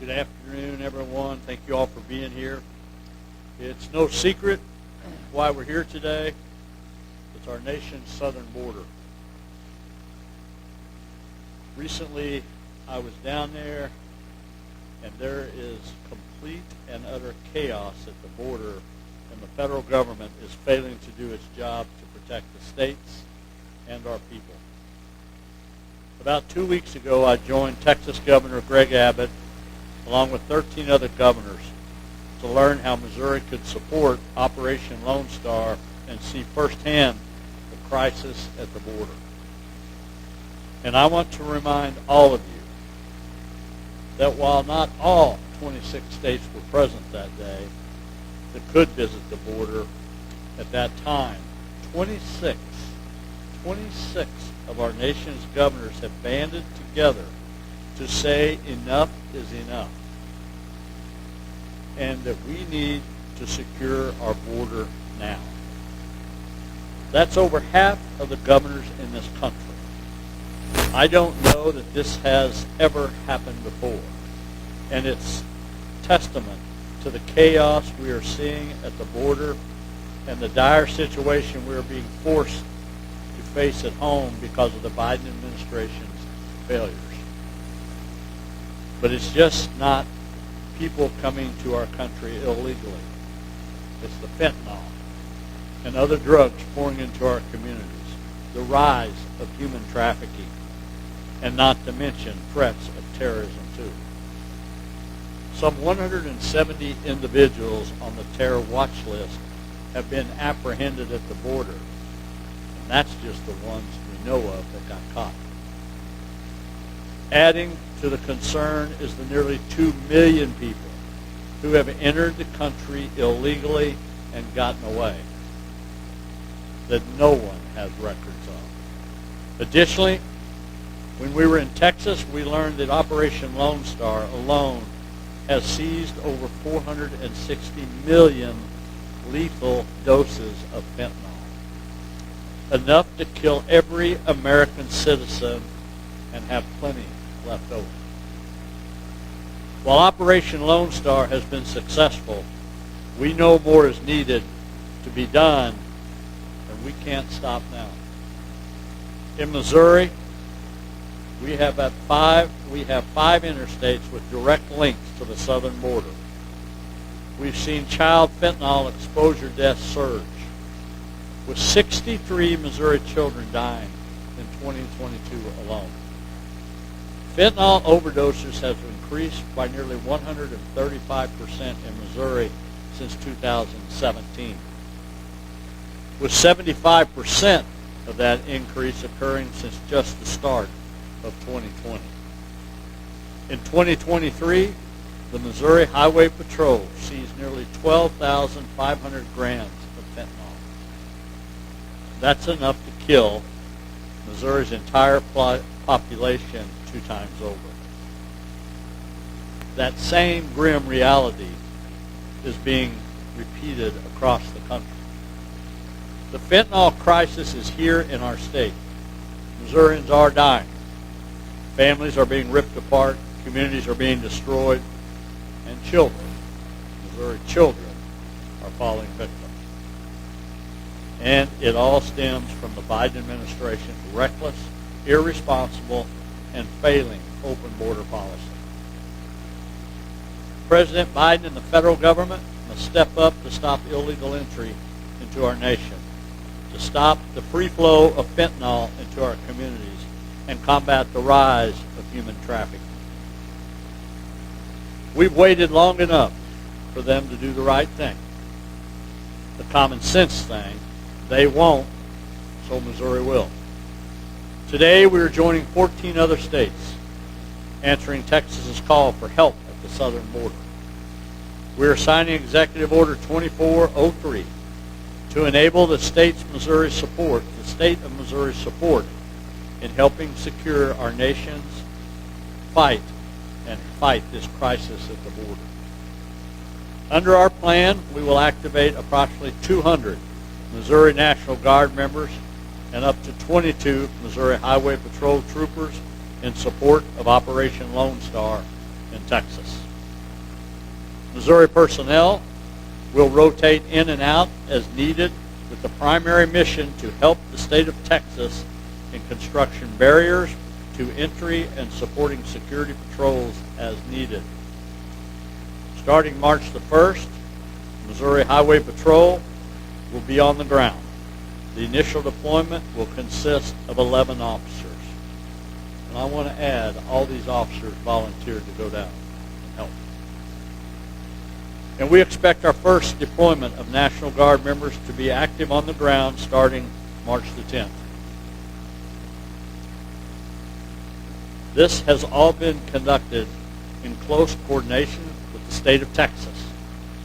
Good afternoon, everyone. Thank you all for being here. It's no secret why we're here today. It's our nation's southern border. Recently, I was down there, and there is complete and utter chaos at the border, and the federal government is failing to do its job to protect the states and our people. About 2 weeks ago, I joined Texas Governor Greg Abbott, along with 13 other governors, to learn how Missouri could support Operation Lone Star and see firsthand the crisis at the border. And I want to remind all of you that while not all 26 states were present that day that could visit the border at that time, 26 of our nation's governors have banded together to say enough is enough, and that we need to secure our border now. That's over half of the governors in this country. I don't know that this has ever happened before, and it's testament to the chaos we are seeing at the border and the dire situation we are being forced to face at home because of the Biden administration's failures. But it's just not people coming to our country illegally. It's the fentanyl and other drugs pouring into our communities, the rise of human trafficking, and not to mention threats of terrorism too. Some 170 individuals on the terror watch list have been apprehended at the border, and that's just the ones we know of that got caught. Adding to the concern is the nearly 2 million people who have entered the country illegally and gotten away that no one has records of. Additionally, when we were in Texas, we learned that Operation Lone Star alone has seized over 460 million lethal doses of fentanyl, enough to kill every American citizen and have plenty left over. While Operation Lone Star has been successful, we know more is needed to be done, and we can't stop now. In Missouri, we have five interstates with direct links to the southern border. We've seen child fentanyl exposure deaths surge, with 63 Missouri children dying in 2022 alone. Fentanyl overdoses have increased by nearly 135% in Missouri since 2017, with 75% of that increase occurring since just the start of 2020. In 2023, the Missouri Highway Patrol seized nearly 12,500 grams of fentanyl. That's enough to kill Missouri's entire population 2 times over. That same grim reality is being repeated across the country. The fentanyl crisis is here in our state. Missourians are dying. Families are being ripped apart. Communities are being destroyed. And children, Missouri children, are falling victim. And it all stems from the Biden administration's reckless, irresponsible, and failing open border policy. President Biden and the federal government must step up to stop illegal entry into our nation, to stop the free flow of fentanyl into our communities, and combat the rise of human trafficking. We've waited long enough for them to do the right thing, the common sense thing. They won't, so Missouri will. Today, we are joining 14 other states, answering Texas's call for help at the southern border. We are signing Executive Order 2403 to enable the state of Missouri's support in helping secure our nation's fight this crisis at the border. Under our plan, we will activate approximately 200 Missouri National Guard members and up to 22 Missouri Highway Patrol troopers in support of Operation Lone Star in Texas. Missouri personnel will rotate in and out as needed with the primary mission to help the state of Texas in construction barriers to entry and supporting security patrols as needed. Starting March the 1st, Missouri Highway Patrol will be on the ground. The initial deployment will consist of 11 officers. And I want to add, all these officers volunteered to go down and help. And we expect our first deployment of National Guard members to be active on the ground starting March the 10th. This has all been conducted in close coordination with the state of Texas,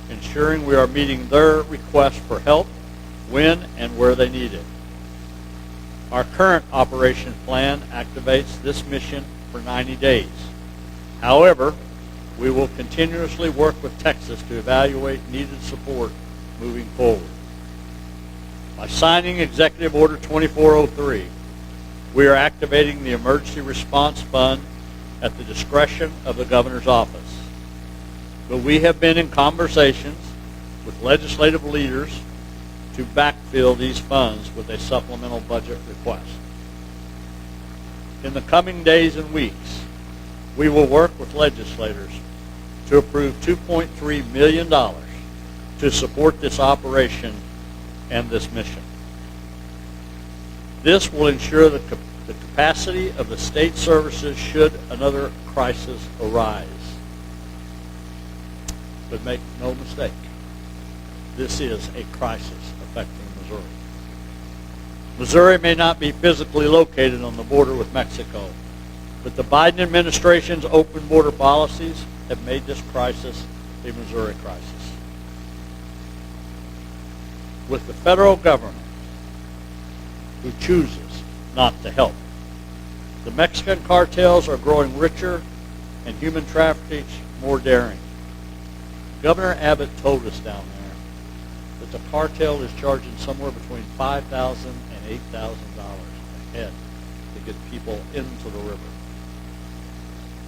ensuring we are meeting their request for help when and where they need it. Our current operation plan activates this mission for 90 days. However, we will continuously work with Texas to evaluate needed support moving forward. By signing Executive Order 2403, we are activating the Emergency Response Fund at the discretion of the Governor's office. But we have been in conversations with legislative leaders to backfill these funds with a supplemental budget request. In the coming days and weeks, we will work with legislators to approve $2.3 million to support this operation and this mission. This will ensure the capacity of the state services should another crisis arise. But make no mistake, this is a crisis affecting Missouri. Missouri may not be physically located on the border with Mexico, but the Biden administration's open border policies have made this crisis a Missouri crisis. With the federal government, who chooses not to help, the Mexican cartels are growing richer and human trafficking more daring. Governor Abbott told us down there that the cartel is charging somewhere between $5,000 and $8,000 a head to get people into the river,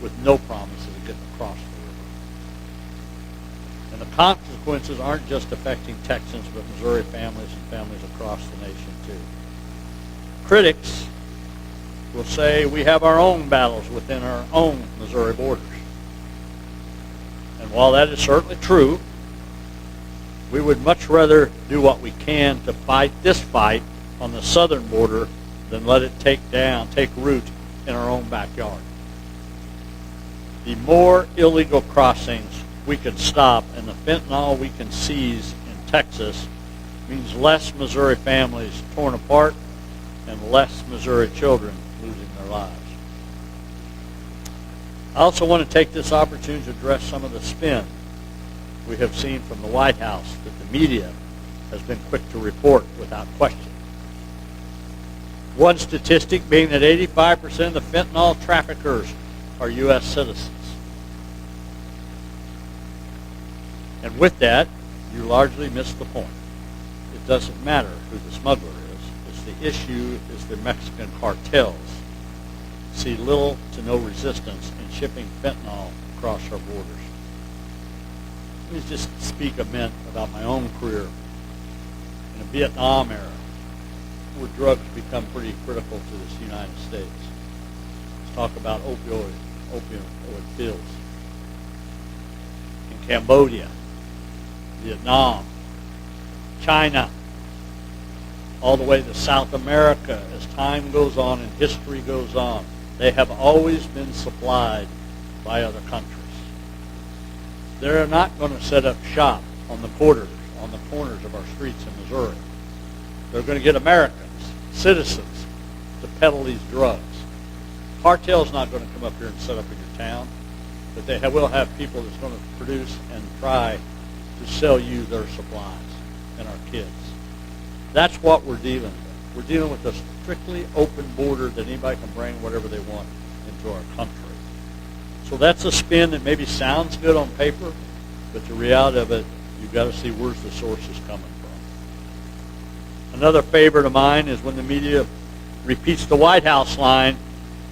with no promises of getting across the river. And the consequences aren't just affecting Texans, but Missouri families and families across the nation too. Critics will say we have our own battles within our own Missouri borders. And while that is certainly true, we would much rather do what we can to fight this fight on the southern border than let it take root in our own backyard. The more illegal crossings we can stop and the fentanyl we can seize in Texas means less Missouri families torn apart and less Missouri children losing their lives. I also want to take this opportunity to address some of the spin we have seen from the White House that the media has been quick to report without question. One statistic being that 85% of the fentanyl traffickers are U.S. citizens. And with that, you largely miss the point. It doesn't matter who the smuggler is. It's the issue is the Mexican cartels see little to no resistance in shipping fentanyl across our borders. Let me just speak a minute about my own career in the Vietnam era, where drugs become pretty critical to this United States. Let's talk about opium fields. In Cambodia, Vietnam, China, all the way to South America, as time goes on and history goes on, they have always been supplied by other countries. They're not going to set up shop on the corners of our streets in Missouri. They're going to get Americans, citizens, to peddle these drugs. Cartel's not going to come up here and set up in your town, but they will have people that's going to produce and try to sell you their supplies and our kids. That's what we're dealing with. We're dealing with a strictly open border that anybody can bring whatever they want into our country. So that's a spin that maybe sounds good on paper, but the reality of it, you've got to see where's the sources coming from. Another favorite of mine is when the media repeats the White House line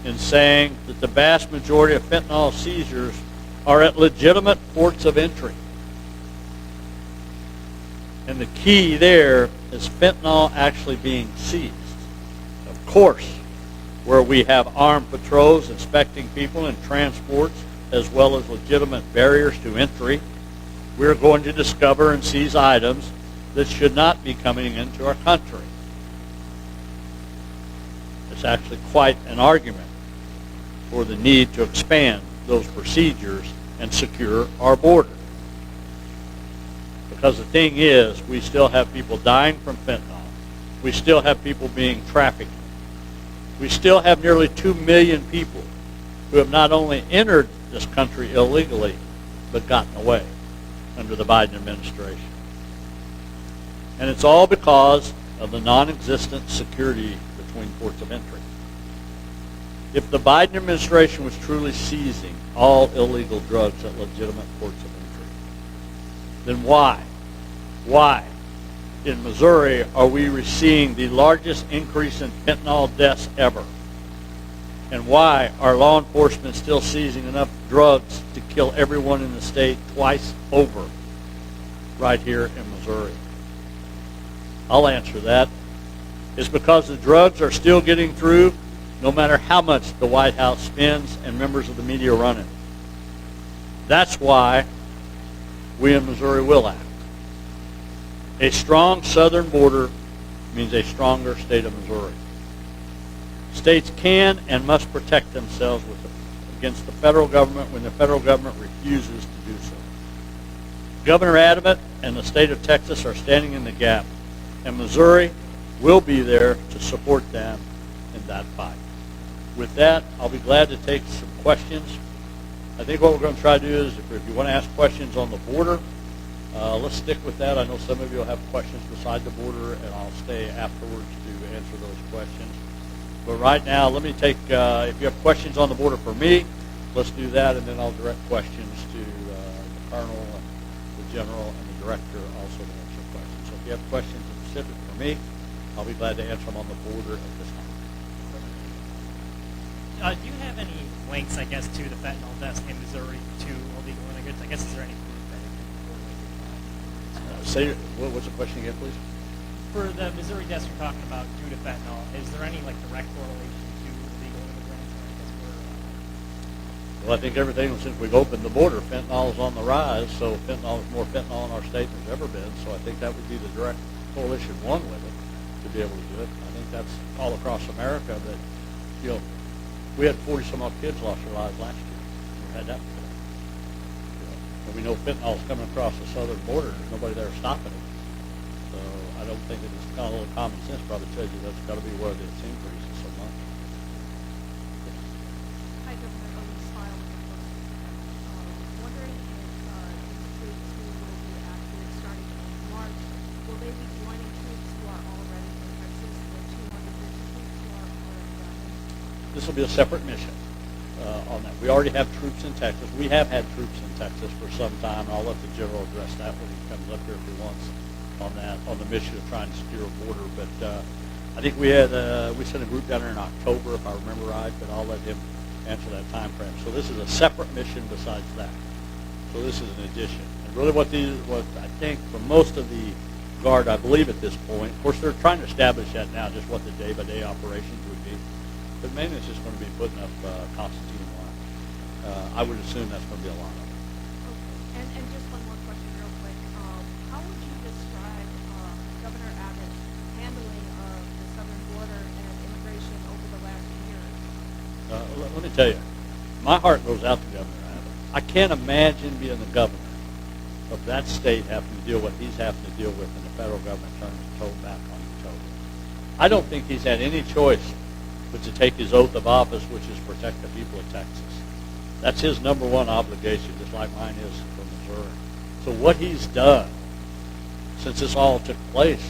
in saying that the vast majority of fentanyl seizures are at legitimate ports of entry. And the key there is fentanyl actually being seized. Of course, where we have armed patrols inspecting people and transports, as well as legitimate barriers to entry, we're going to discover and seize items that should not be coming into our country. It's actually quite an argument for the need to expand those procedures and secure our border. Because the thing is, we still have people dying from fentanyl. We still have people being trafficked. We still have nearly 2 million people who have not only entered this country illegally, but gotten away under the Biden administration. And it's all because of the non-existent security between ports of entry. If the Biden administration was truly seizing all illegal drugs at legitimate ports of entry, then why in Missouri are we seeing the largest increase in fentanyl deaths ever? And why are law enforcement still seizing enough drugs to kill everyone in the state twice over right here in Missouri? I'll answer that. It's because the drugs are still getting through no matter how much the White House spends and members of the media run it. That's why we in Missouri will act. A strong southern border means a stronger state of Missouri. States can and must protect themselves against the federal government when the federal government refuses to do so. Governor Adams and the state of Texas are standing in the gap, and Missouri will be there to support them in that fight. With that, I'll be glad to take some questions. I think what we're going to try to do is, if you want to ask questions on the border, let's stick with that. I know some of you will have questions beside the border, and I'll stay afterwards to answer those questions. But right now, let me take, if you have questions on the border for me, let's do that, and then I'll direct questions to the colonel and the general and the director also to answer questions. So if you have questions specific for me, I'll be glad to answer them on the border at this time. Do you have any links, I guess, to the fentanyl deaths in Missouri to illegal immigrants? I guess, is there any proof that it can What's the question again, please? For the Missouri deaths you're talking about due to fentanyl, is there any direct correlation to illegal immigrants? Or I guess Well, I think everything since we've opened the border, fentanyl is on the rise. So fentanyl is more fentanyl in our state than there's ever been. So I think that would be the direct correlation one with it to be able to do it. I think that's all across America. That we had 40 some odd kids lost their lives last year. We had that before. And we know fentanyl is coming across the southern border. There's nobody there stopping it. So I don't think it is kind of a little common sense probably tells you that's got to be where it's increasing so much. Hi, Governor. Elise File. Wondering if these troops who will be actually starting in March, will they be joining troops who are already in Texas, the 250 troops who are already down? This will be a separate mission on that. We already have troops in Texas. We have had troops in Texas for some time, and I'll let the general address that when he comes up here if he wants on that, on the mission of trying to secure a border. But I think we sent a group down there in October, if I remember right, but I'll let him answer that time frame. So this is a separate mission besides that. So this is an addition. And really what I think for most of the Guard, I believe at this point, of course they're trying to establish that now, just what the day-by-day operations would be. But mainly it's just going to be putting up Constantine lines. I would assume that's going to be a lot of it. Okay. And just one more question real quick. How would you describe Governor Abbott's handling of the southern border and immigration over the last year? Let me tell you, my heart goes out to Governor Abbott. I can't imagine being the governor of that state having to deal with what he's having to deal with, and the federal government turns the toe back on each other. I don't think he's had any choice but to take his oath of office, which is protect the people of Texas. That's his number one obligation, just like mine is for Missouri. So what he's done since this all took place,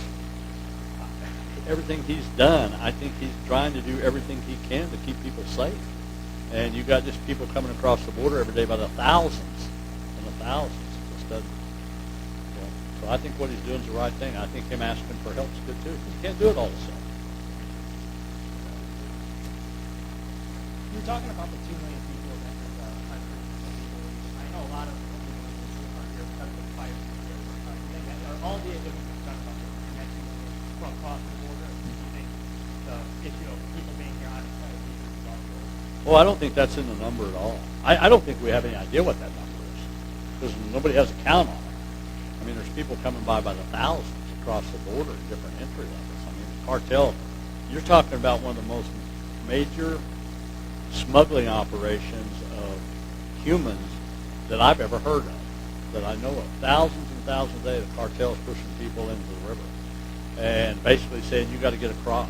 everything he's done, I think he's trying to do everything he can to keep people safe. And you got just people coming across the border every day by the thousands and the thousands. It just doesn't. So I think what he's doing is the right thing. I think him asking for help is good too. He can't do it all himself. You're talking about the 2 million people that are I know a lot of them are here because of the fire. Are all the about crossing the border? Do you think the issue of people being here unexpected is also? Well, I don't think that's in the number at all. I don't think we have any idea what that number is because nobody has a count on it. I mean, there's people coming by the thousands across the border at different entry levels. I mean, the cartel, you're talking about one of the most major smuggling operations of humans that I've ever heard of, that I know of. Thousands and thousands a day, the cartel is pushing people into the river and basically saying, you got to get across.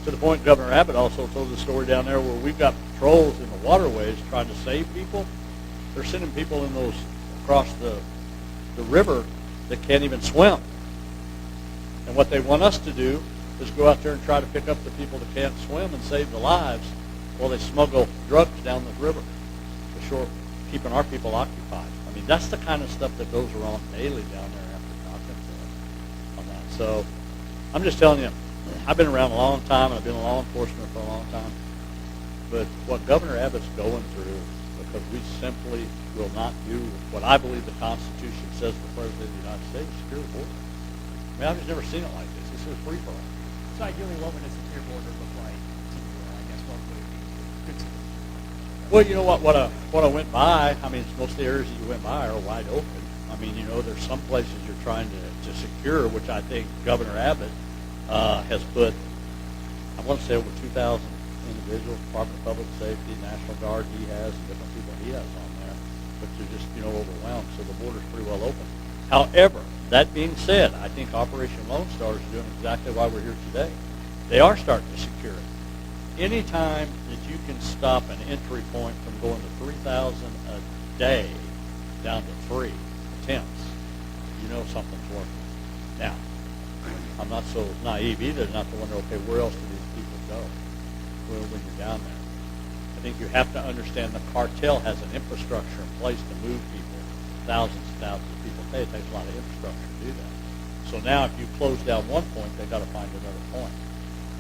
To the point Governor Abbott also told the story down there where we've got patrols in the waterways trying to save people. They're sending people in those across the river that can't even swim. And what they want us to do is go out there and try to pick up the people that can't swim and save the lives while they smuggle drugs down the river to shore, keeping our people occupied. I mean, that's the kind of stuff that goes around daily down there after talking to them on that. So I'm just telling you, I've been around a long time, and I've been in law enforcement for a long time. But what Governor Abbott's going through, because we simply will not do what I believe the Constitution says the President of the United States, secure the border. I mean, I've just never seen it like this. This is free for all. So ideally, what would a secure border look like to you? I guess what would it be good to you? Well, you know what I went by, I mean, most of the areas that you went by are wide open. I mean, you know, there's some places you're trying to secure, which I think Governor Abbott has put, I want to say over 2,000 individuals, Department of Public Safety, National Guard he has, and different people he has on there, but they're just, you know, overwhelmed, so the border's pretty well open. However, that being said, I think Operation Lone Star is doing exactly why we're here today. They are starting to secure it. Anytime that you can stop an entry point from going to 3,000 a day down to 3 attempts, you know something's working. Now, I'm not so naive either not to wonder, okay, where else do these people go when you're down there? I think you have to understand the cartel has an infrastructure in place to move people, thousands and thousands of people a day. It takes a lot of infrastructure to do that. So now if you close down one point, they've got to find another point.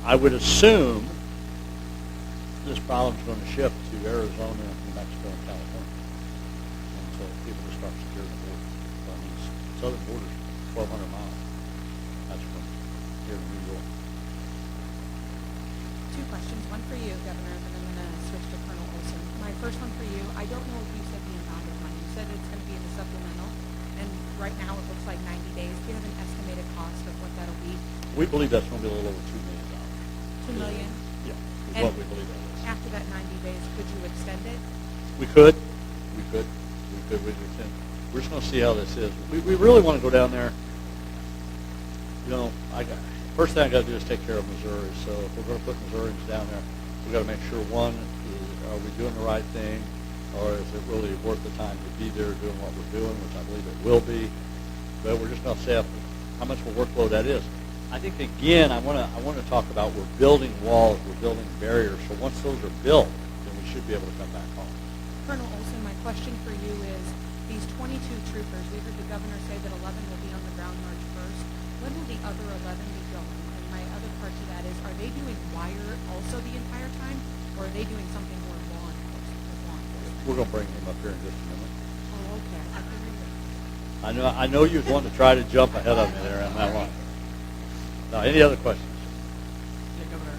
I would assume this problem's going to shift to Arizona, New Mexico, and California until people will start securing the border. So, I mean, southern border is 1,200 miles. That's from here to New York. Two questions. One for you, Governor, and then I'm going to switch to Colonel Olson. My first one for you, I don't know if you said the amount of money. You said it's going to be in the supplemental, and right now it looks like 90 days. Do you have an estimated cost of what that'll be? We believe that's going to be a little over $2 million. $2 million? Yeah, is And what we believe that is. after that 90 days, could you extend it? We could. We're just going to see how this is. We really want to go down there. You know, first thing I got to do is take care of Missouri. So if we're going to put Missourians down there, we got to make sure, one, are we doing the right thing, or is it really worth the time to be there doing what we're doing, which I believe it will be. But we're just going to see how much of a workload that is. I think again, I want to talk about we're building walls, we're building barriers. So once those are built, then we should be able to come back home. Colonel Olson, my question for you is, these 22 troopers, we heard the governor say that 11 will be on the ground March 1st. When will the other 11 be going? And my other part to that is, are they doing wire also the entire time, or are they doing something more law enforcement? We're going to bring him up here in just a minute. Oh, okay. I know you was wanting to try to jump ahead of me there on that one. Now, any other questions? Yeah, Governor.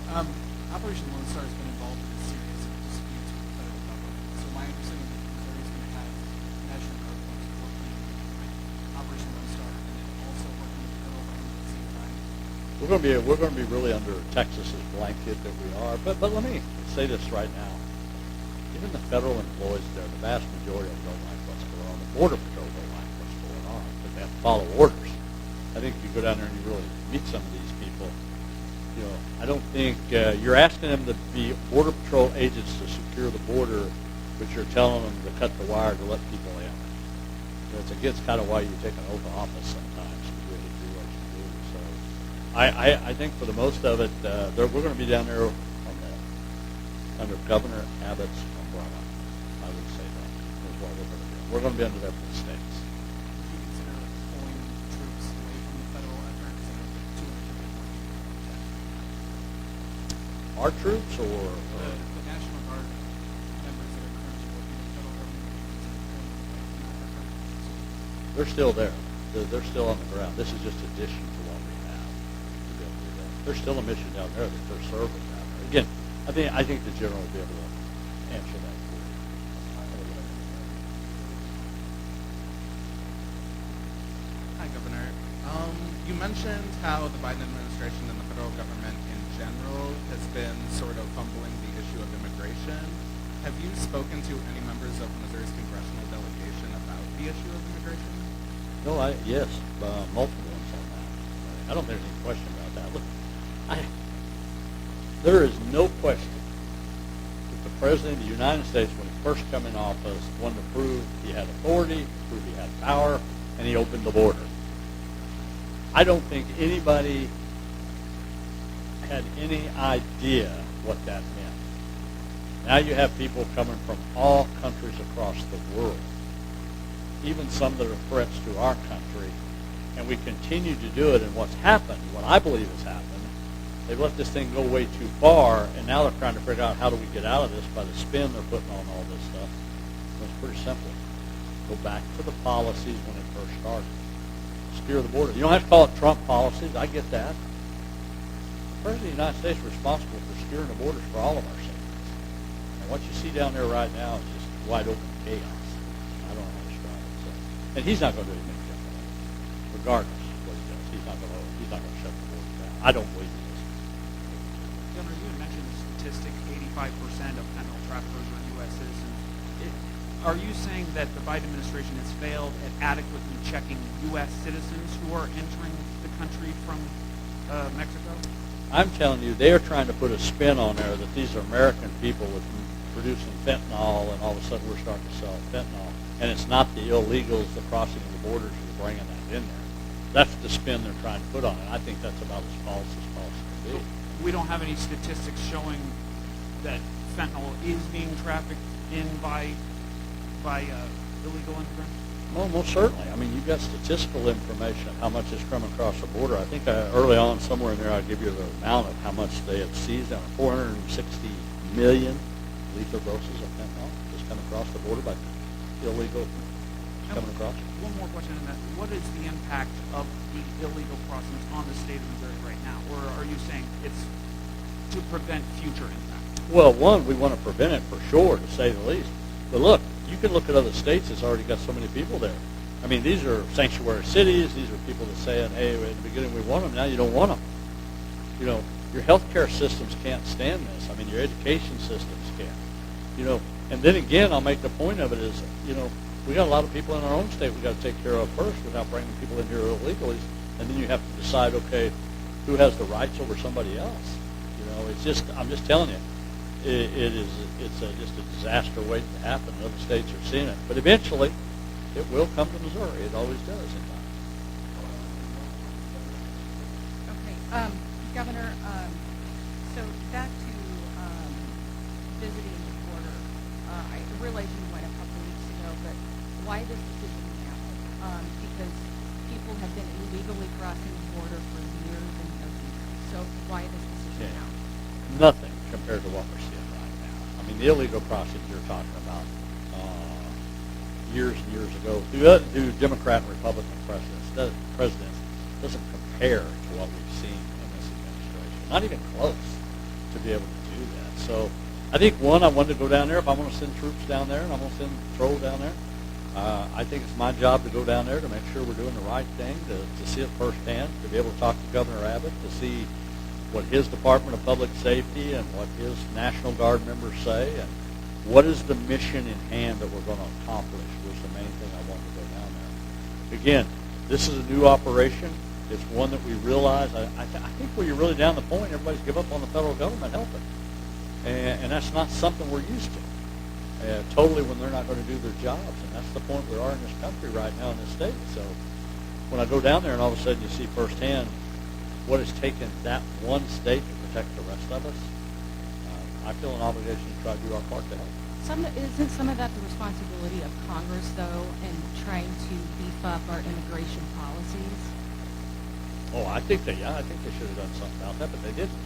Operation Lone Star has been involved in a series of disputes with the federal government. So my understanding is that Missouri is going to have National Guard folks working with Operation Lone Star and then also working with the federal government at the same time. We're going to be really under Texas's blanket that we are. But let me say this right now. Even the federal employees there, the vast majority of them don't like what's going on. The Border Patrol don't like what's going on, but they have to follow orders. I think if you go down there and you really meet some of these people, you know, I don't think you're asking them to be Border Patrol agents to secure the border, but you're telling them to cut the wire to let people in. So it's against kind of why you take an oath of office sometimes to really do what you do. So I think for the most of it, we're going to be down there under Governor Abbott's umbrella. I would say that is what we're going to do. We're going to be under their footsteps. Do you consider pulling troops away from the federal effort? Because I know that 250 more people. Our troops or The National Guard members that are currently working with the federal government agencies, they're still there. They're still on the ground. This is just addition to what we have to be able to There's still a mission down there that they're serving down there. Again, I think the general will be able to answer that for you. Hi, Governor. You mentioned how the Biden administration and the federal government in general has been sort of fumbling the issue of immigration. Have you spoken to any members of Missouri's congressional delegation about the issue of immigration? No, yes, multiple ones on that. I don't think there's any question about that. Look, there is no question that the President of the United States, when he first came in office, wanted to prove he had authority, prove he had power, and he opened the border. I don't think anybody had any idea what that meant. Now you have people coming from all countries across the world, even some that are threats to our country, and we continue to do it. And what's happened, what I believe has happened, they've let this thing go way too far, and now they're trying to figure out how do we get out of this by the spin they're putting on all this stuff. Well, it's pretty simple. Go back to the policies when it first started. Secure the border. You don't have to call it Trump policies. I get that. The President of the United States is responsible for securing the borders for all of our citizens. And what you see down there right now is just wide open chaos. I don't know how to describe it. So. And he's not going to do anything different, regardless of what he does. He's not going to shut the border down. I don't believe he is. Governor, you had mentioned the statistic 85% of fentanyl traffickers are U.S. citizens. Are you saying that the Biden administration has failed at adequately checking U.S. citizens who are entering the country from Mexico? I'm telling you, they are trying to put a spin on there that these are American people with producing fentanyl, and all of a sudden we're starting to sell fentanyl. And it's not the illegals, the crossing of the borders, who are bringing that in there. That's the spin they're trying to put on it. I think that's about as false can be. We don't have any statistics showing that fentanyl is being trafficked in by illegal immigrants? Well, most certainly. I mean, you've got statistical information of how much is coming across the border. I think early on, somewhere in there, I'll give you the amount of how much they have seized. 460 million lethal doses of fentanyl just coming across the border by illegal coming across. One more question on that. What is the impact of the illegal crossings on the state of Missouri right now? Or are you saying it's to prevent future impact? Well, one, we want to prevent it for sure, to say the least. But look, you can look at other states that's already got so many people there. I mean, these are sanctuary cities. These are people that saying, hey, in the beginning we want them, now you don't want them. You know, your healthcare systems can't stand this. I mean, your education systems can't. You know, and then again, I'll make the point of it is, you know, we got a lot of people in our own state we got to take care of first without bringing people in here illegally. And then you have to decide, okay, who has the rights over somebody else? You know, it's just, I'm just telling you, it's just a disaster waiting to happen. Other states are seeing it. But eventually, it will come to Missouri. It always does in time. Okay, Governor, so back to visiting the border. I realize you went a couple weeks ago, but why this decision now? Because people have been illegally crossing the border for years and years. So why this decision now? Nothing compared to what we're seeing right now. I mean, the illegal crossings you're talking about years and years ago through Democrat and Republican presidents doesn't compare to what we've seen in this administration. Not even close to be able to do that. So I think, one, I wanted to go down there. If I want to send troops down there and I'm going to send patrol down there, I think it's my job to go down there to make sure we're doing the right thing, to see it firsthand, to be able to talk to Governor Abbott, to see what his Department of Public Safety and what his National Guard members say, and what is the mission in hand that we're going to accomplish was the main thing I wanted to go down there. Again, this is a new operation. It's one that we realize. I think where you're really down the point, everybody's give up on the federal government helping. And that's not something we're used to. Totally when they're not going to do their jobs. And that's the point we are in this country right now in this state. So when I go down there and all of a sudden you see firsthand what has taken that one state to protect the rest of us, I feel an obligation to try to do our part to help. Isn't some of that the responsibility of Congress, though, in trying to beef up our immigration policies? Oh, I think they should have done something about that, but they didn't.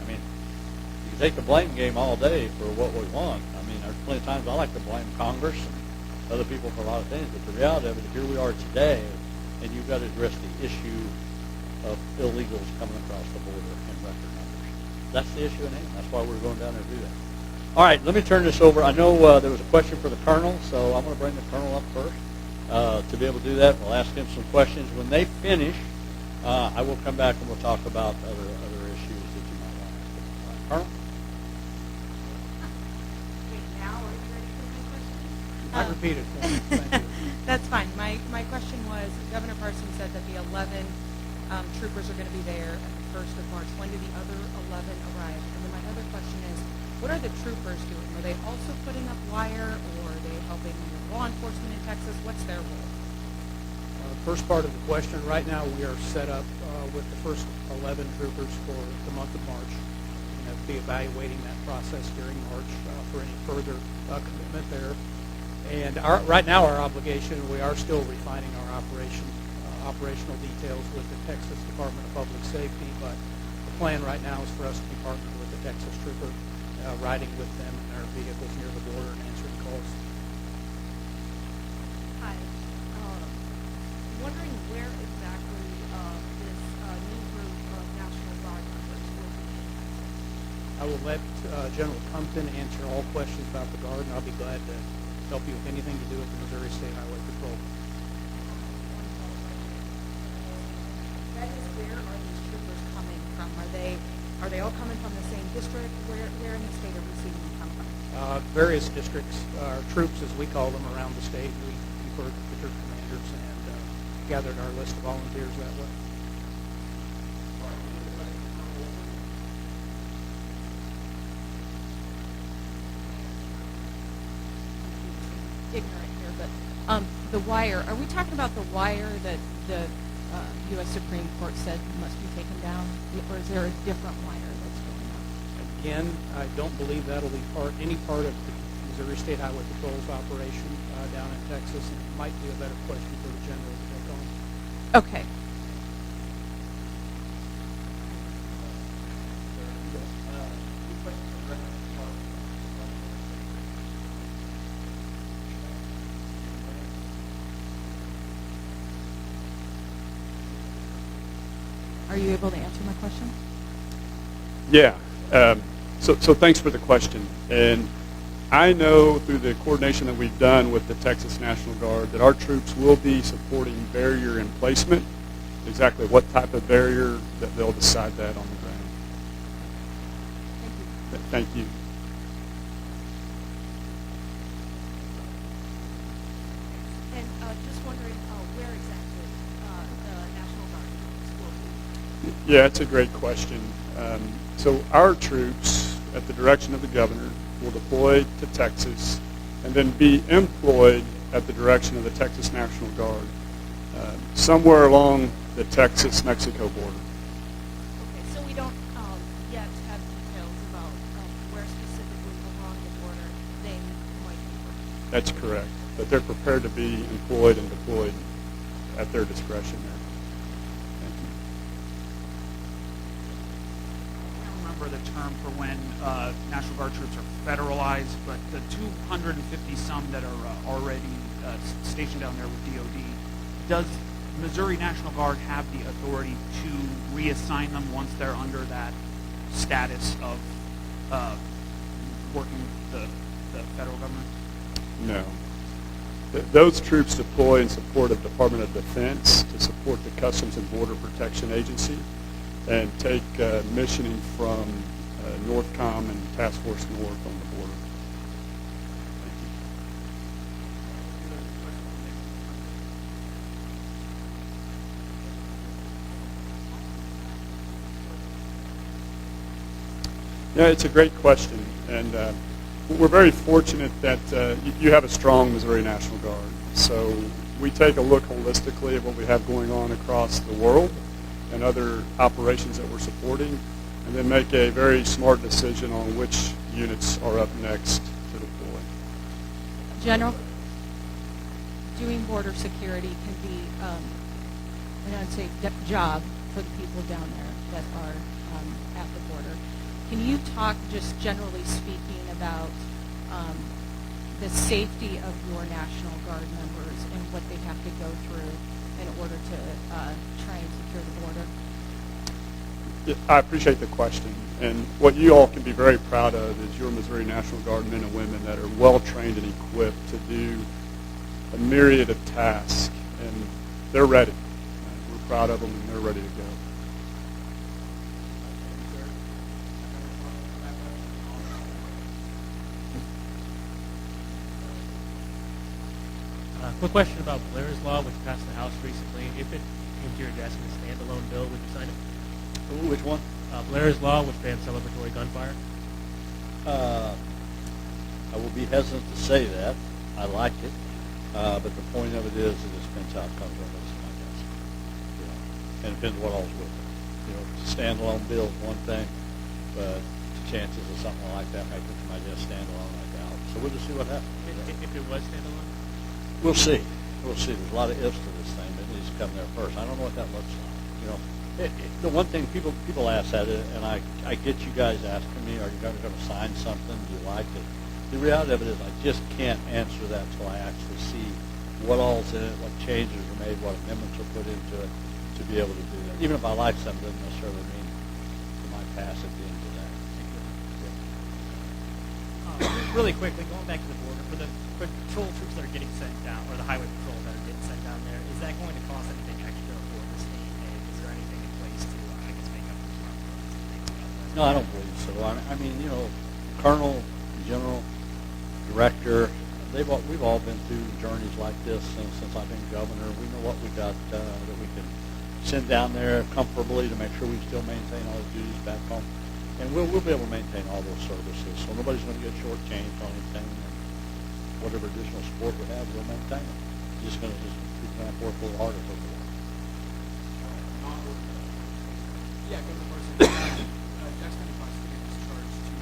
I mean, you can take the blame game all day for what we want. I mean, there's plenty of times I like to blame Congress and other people for a lot of things, but the reality of it, here we are today, and you've got to address the issue of illegals coming across the border in record numbers. That's the issue at hand. That's why we're going down there to do that. All right, let me turn this over. I know there was a question for the Colonel, so I'm going to bring the Colonel up first to be able to do that. We'll ask him some questions. When they finish, I will come back and we'll talk about other issues that you might want to ask. Colonel? I repeat it. Thank you. That's fine. My question was, Governor Parson said that the 11 troopers are going to be there at the 1st of March. When do the other 11 arrive? And then my other question is, what are the troopers doing? Are they also putting up wire, or are they helping with law enforcement in Texas? What's their role? First part of the question, right now we are set up with the first 11 troopers for the month of March. We're going to be evaluating that process during March for any further commitment there. And right now our obligation, we are still refining our operational details with the Texas Department of Public Safety, but the plan right now is for us to be partnered with the Texas trooper, riding with them in their vehicles near the border and answering calls. Hi. Wondering where exactly this new group of National Guard members will be in Texas. I will let General Compton answer all questions about the Guard, and I'll be glad to help you with anything to do with the Missouri State Highway Patrol. That is, where are these troopers coming from? Are they all coming from the same district? Where in the state are we seeing them come from? Various districts, troops as we call them around the state. We've heard the troop commanders and gathered our list of volunteers that way. Ignorant here, but the wire, are we talking about the wire that the U.S. Supreme Court said must be taken down, or is there a different wire that's going on? Again, I don't believe that'll be any part of the Missouri State Highway Patrol's operation down in Texas, and it might be a better question for the general to take on. Okay. Are you able to answer my question? Yeah. So thanks for the question. And I know through the coordination that we've done with the Texas National Guard that our troops will be supporting barrier emplacement. Exactly what type of barrier, that they'll decide that on the ground. Thank you. Thank you. And just wondering where exactly the National Guard will be. Yeah, it's a great question. So our troops, at the direction of the governor, will deploy to Texas and then be employed at the direction of the Texas National Guard somewhere along the Texas-Mexico border. Okay, so we don't yet have details about where specifically along the border they might be working. That's correct. But they're prepared to be employed and deployed at their discretion there. Thank you. I don't remember the term for when National Guard troops are federalized, but the 250 some that are already stationed down there with DOD, does Missouri National Guard have the authority to reassign them once they're under that status of working with the federal government? No. Those troops deploy in support of Department of Defense to support the Customs and Border Protection Agency and take missioning from NORTHCOM and Task Force North on the border. Yeah, it's a great question, and we're very fortunate that you have a strong Missouri National Guard. So we take a look holistically at what we have going on across the world and other operations that we're supporting, and then make a very smart decision on which units are up next to deploy. General, doing border security can be an unsafe job for the people down there that are at the border. Can you talk, just generally speaking, about the safety of your National Guard members and what they have to go through in order to try and secure the border? I appreciate the question. And what you all can be very proud of is your Missouri National Guard men and women that are well trained and equipped to do a myriad of tasks. And they're ready. We're proud of them, and they're ready to go. Quick question about Blair's Law, which passed the House recently. If it came to your desk in a standalone bill, would you sign it? Ooh, which one? Blair's Law, which bans celebratory gunfire. I will be hesitant to say that. I like it. But the point of it is it just depends how it comes up with my desk. You know, and it depends what all's with it. You know, if it's a standalone bill is one thing, but the chances of something like that making it to my desk standalone, I doubt. So we'll just see what happens. If it was standalone? We'll see. We'll see. There's a lot of ifs to this thing, but it needs to come there first. I don't know what that looks like. You know, the one thing people ask that, and I get you guys asking me, are you guys going to sign something? Do you like it? The reality of it is I just can't answer that until I actually see what all's in it, what changes are made, what amendments are put into it to be able to do that. Even if I like something, doesn't necessarily mean it might pass at the end of that. Really quickly, going back to the border, for the patrol troops that are getting sent down, or the highway patrol that are getting sent down there, is that going to cost anything extra for the state? And is there anything in place to, I guess, make up for No, I don't believe so. I mean, you know, colonel, general, director, we've all been through journeys like this since I've been governor. We know what we got that we can send down there comfortably to make sure we still maintain all the duties back home. And we'll be able to maintain all those services. So nobody's going to get shortchanged on anything. And whatever additional support we have, we'll maintain it. Just going to keep that work a little harder over there. Yeah, Governor Parson. Jackson County prosecutor is charged to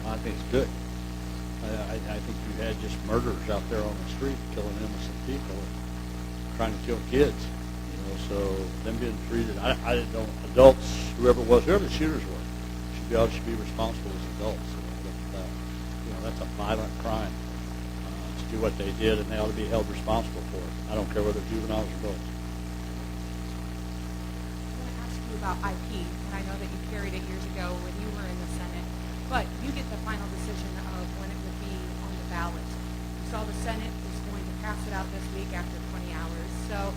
I think it's good. I think you had just murderers out there on the street killing innocent people, trying to kill kids. You know, so them being treated, I didn't know adults, whoever the shooters were, should be responsible as adults. You know, that's a violent crime to do what they did, and they ought to be held responsible for it. I don't care whether juveniles or adults. I want to ask you about IP, and I know that you carried it years ago when you were in the Senate, but you get the final decision of when it would be on the ballot. You saw the Senate is going to pass it out this week after 20 hours. So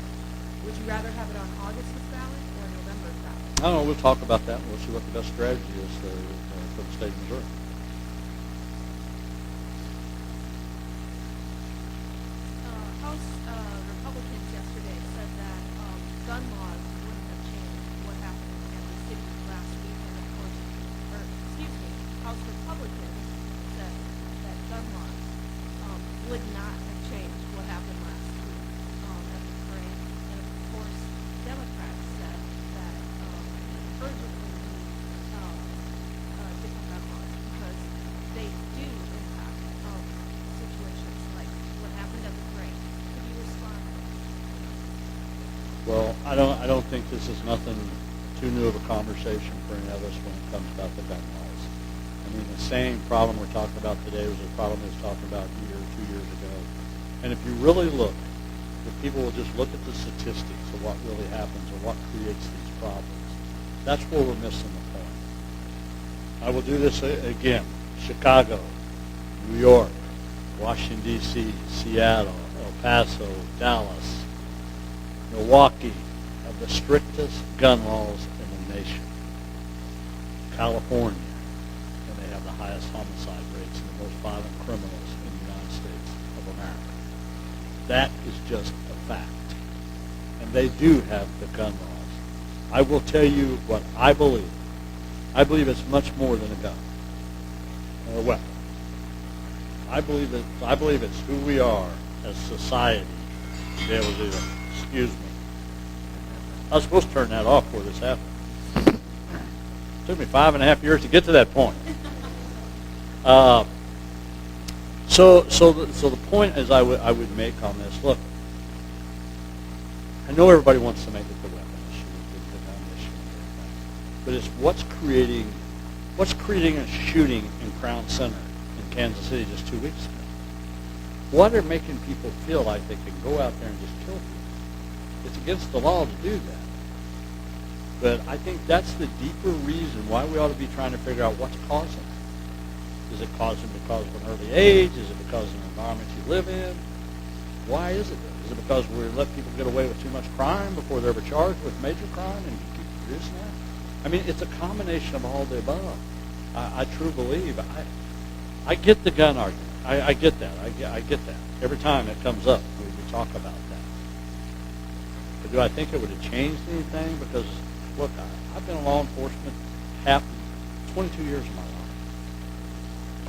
would you rather have it on August's ballot or November's ballot? I don't know. We'll talk about that. We'll see what the best strategy is for the state of Missouri. House Republicans yesterday said that gun laws wouldn't have changed what happened in Kansas City last week, and of course, House Republicans said that gun laws would not have changed what happened last week at the parade, and of course, Democrats said that urgently need different gun laws because they do impact situations like what happened at the parade. Could you respond? Well, I don't think this is nothing too new of a conversation for any of us when it comes about the gun laws. I mean, the same problem we're talking about today was a problem we was talking about a year or 2 years ago. And if you really look, if people will just look at the statistics of what really happens or what creates these problems, that's where we're missing the point. I will do this again. Chicago, New York, Washington, D.C., Seattle, El Paso, Dallas, Milwaukee have the strictest gun laws in the nation. California, and they have the highest homicide rates and the most violent criminals in the United States of America. That is just a fact. And they do have the gun laws. I will tell you what I believe. I believe it's much more than a gun or a weapon. I believe it's who we are as society to be able to do that. Excuse me. I was supposed to turn that off before this happened. It took me 5.5 years to get to that point. So the point is I would make on this. Look, I know everybody wants to make it the weapon issue, the gun issue, but it's what's creating a shooting in Crown Center in Kansas City just 2 weeks ago. What are making people feel like they can go out there and just kill people? it's against the law to do that. But I think that's the deeper reason why we ought to be trying to figure out what's causing it. Is it causing because of an early age? Is it because of the environment you live in? Why is it? Is it because we let people get away with too much crime before they're ever charged with major crime and you keep producing that? I mean, it's a combination of all the above. I truly believe. I get the gun argument. I get that. I get that. Every time it comes up, we talk about that. But do I think it would have changed anything? Because, look, I've been in law enforcement 22 years of my life.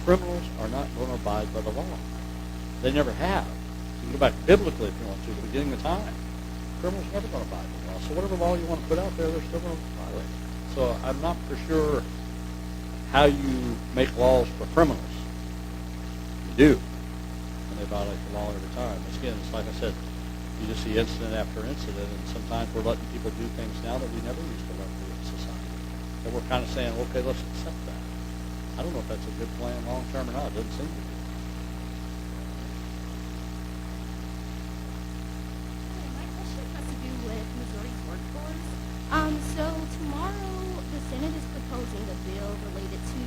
Criminals are not going to abide by the law. They never have. You can go back biblically if you want to, the beginning of time. Criminals never going to abide by the law. So whatever law you want to put out there, they're still going to violate it. So I'm not for sure how you make laws for criminals. You do. And they violate the law every time. Again, it's like I said, you just see incident after incident, and sometimes we're letting people do things now that we never used to let do in society. And we're kind of saying, okay, let's accept that. I don't know if that's a good plan long term or not. It doesn't seem to be. My question has to do with Missouri's workforce. So tomorrow, the Senate is proposing a bill related to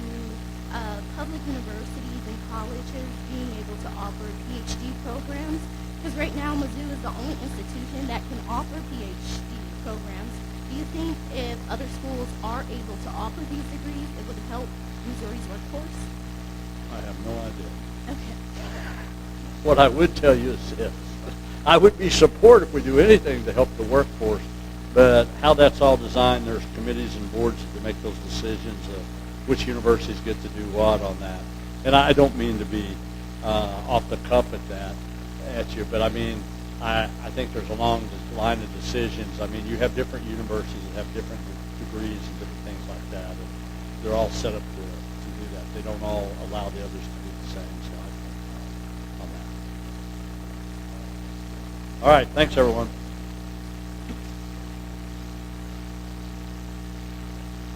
public universities and colleges being able to offer PhD programs. Because right now, Mizzou is the only institution that can offer PhD programs. Do you think if other schools are able to offer these degrees, it would help Missouri's workforce? I have no idea. Okay. What I would tell you is this. I would be supportive if we do anything to help the workforce, but how that's all designed, there's committees and boards to make those decisions of which universities get to do what on that. And I don't mean to be off the cuff at you, but I mean, I think there's a long line of decisions. I mean, you have different universities that have different degrees and different things like that. And they're all set up to do that. They don't all allow the others to do the same. So I think on that. All right. Thanks, everyone.